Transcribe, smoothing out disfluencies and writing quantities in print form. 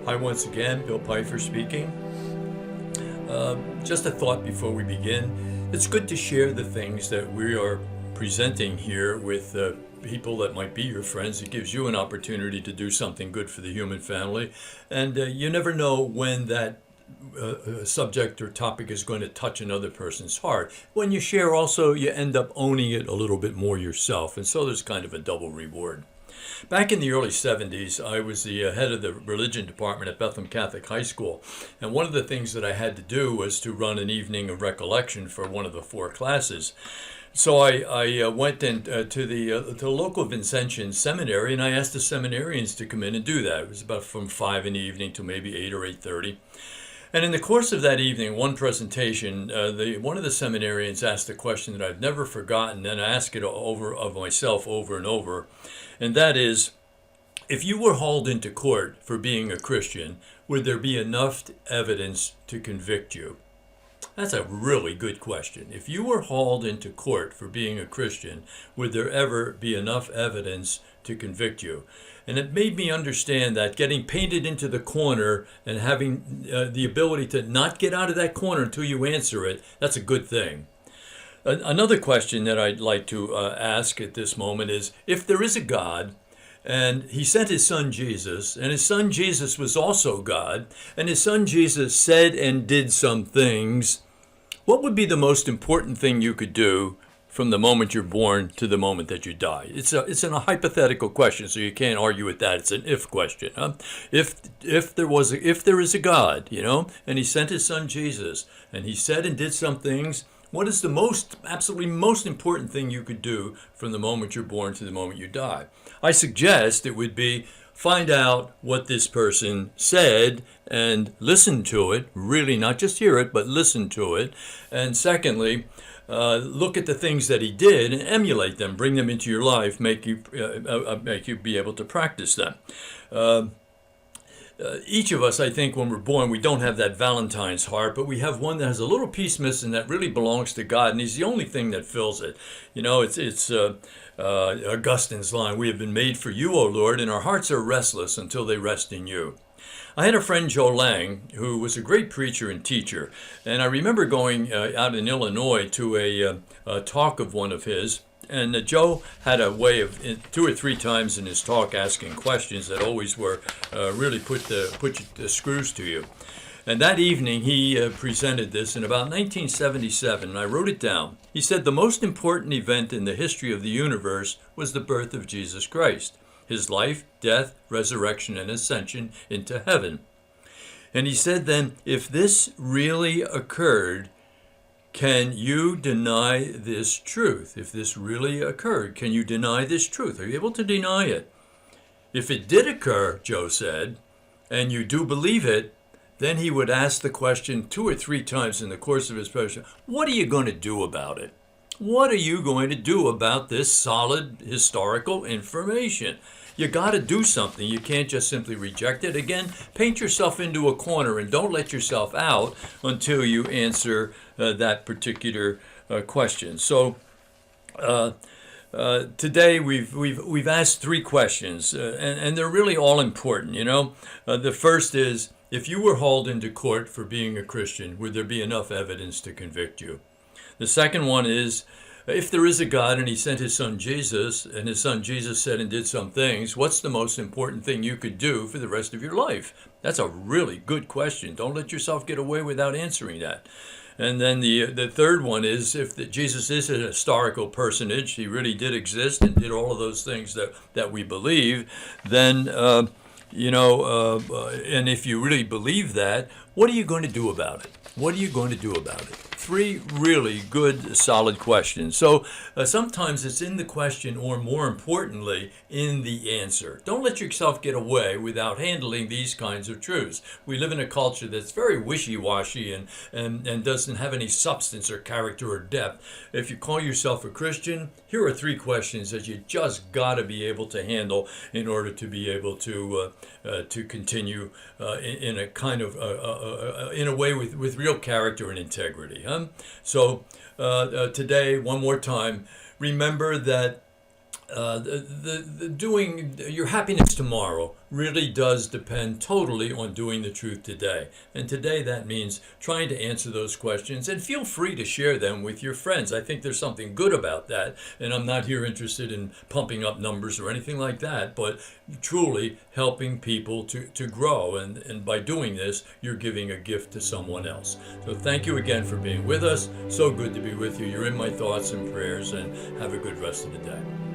Hi, once again, Bill Pfeiffer speaking. Just a thought before we begin. It's good to share the things that we are presenting here with people that might be your friends. It gives you an opportunity to do something good for the human family. And you never know when that subject or topic is going to touch another person's heart. When you share also, you end up owning it a little bit more yourself. And so there's kind of a double reward. Back in the early 70s, I was the head of the religion department at Bethlehem Catholic High School. And one of the things that I had to do was to run an evening of recollection for one of the 4 classes. So I went to the local Vincentian seminary, and I asked the seminarians to come in and do that. It was about from 5 in the evening to maybe 8 or 8:30. And in the course of that evening, one presentation, one of the seminarians asked a question that I've never forgotten, and I ask it of myself over and over, and that is, if you were hauled into court for being a Christian, would there be enough evidence to convict you? That's a really good question. If you were hauled into court for being a Christian, would there ever be enough evidence to convict you? And it made me understand that getting painted into the corner and having the ability to not get out of that corner until you answer it, that's a good thing. Another question that I'd like to ask at this moment is, if there is a God, and he sent his son Jesus, and his son Jesus was also God, and his son Jesus said and did some things, what would be the most important thing you could do from the moment you're born to the moment that you die? It's a hypothetical question, so you can't argue with that. It's an if question. Huh? If there is a God, and he sent his son Jesus, and he said and did some things, what is the absolutely most important thing you could do from the moment you're born to the moment you die? I suggest it would be find out what this person said and listen to it, really not just hear it, but listen to it. And secondly, look at the things that he did and emulate them, bring them into your life, make you be able to practice them. Each of us, I think, when we're born, we don't have that Valentine's heart, but we have one that has a little piece missing that really belongs to God, and he's the only thing that fills it. It's Augustine's line, "We have been made for you, O Lord, and our hearts are restless until they rest in you." I had a friend, Joe Lang, who was a great preacher and teacher, and I remember going out in Illinois to a talk of one of his. And Joe had a way of 2 or 3 times in his talk asking questions that always were really put the screws to you. And that evening he presented this in about 1977, and I wrote it down. He said the most important event in the history of the universe was the birth of Jesus Christ, his life, death, resurrection, and ascension into heaven. And he said then, if this really occurred, can you deny this truth? If this really occurred, can you deny this truth? Are you able to deny it? If it did occur, Joe said, and you do believe it, then he would ask the question 2 or 3 times in the course of his presentation, what are you going to do about it? What are you going to do about this solid historical information? You got to do something. You can't just simply reject it. Again, paint yourself into a corner and don't let yourself out until you answer that particular question. So today we've asked 3 questions, and they're really all important. The first is, if you were hauled into court for being a Christian, would there be enough evidence to convict you? The second one is, if there is a God and he sent his son Jesus, and his son Jesus said and did some things, what's the most important thing you could do for the rest of your life? That's a really good question. Don't let yourself get away without answering that. And then the third one is, if Jesus is a historical personage, he really did exist and did all of those things that we believe, then, and if you really believe that, what are you going to do about it? What are you going to do about it? 3 really good, solid questions. So sometimes it's in the question, or more importantly, in the answer. Don't let yourself get away without handling these kinds of truths. We live in a culture that's very wishy-washy and doesn't have any substance or character or depth. If you call yourself a Christian, here are 3 questions that you just got to be able to handle in order to be able to continue in a kind of in a way with real character and integrity. So today, one more time, remember that the doing your happiness tomorrow really does depend totally on doing the truth today. And today that means trying to answer those questions, and feel free to share them with your friends. I think there's something good about that. And I'm not here interested in pumping up numbers or anything like that, but truly helping people to grow. And by doing this, you're giving a gift to someone else. So thank you again for being with us. So good to be with you. You're in my thoughts and prayers, and have a good rest of the day.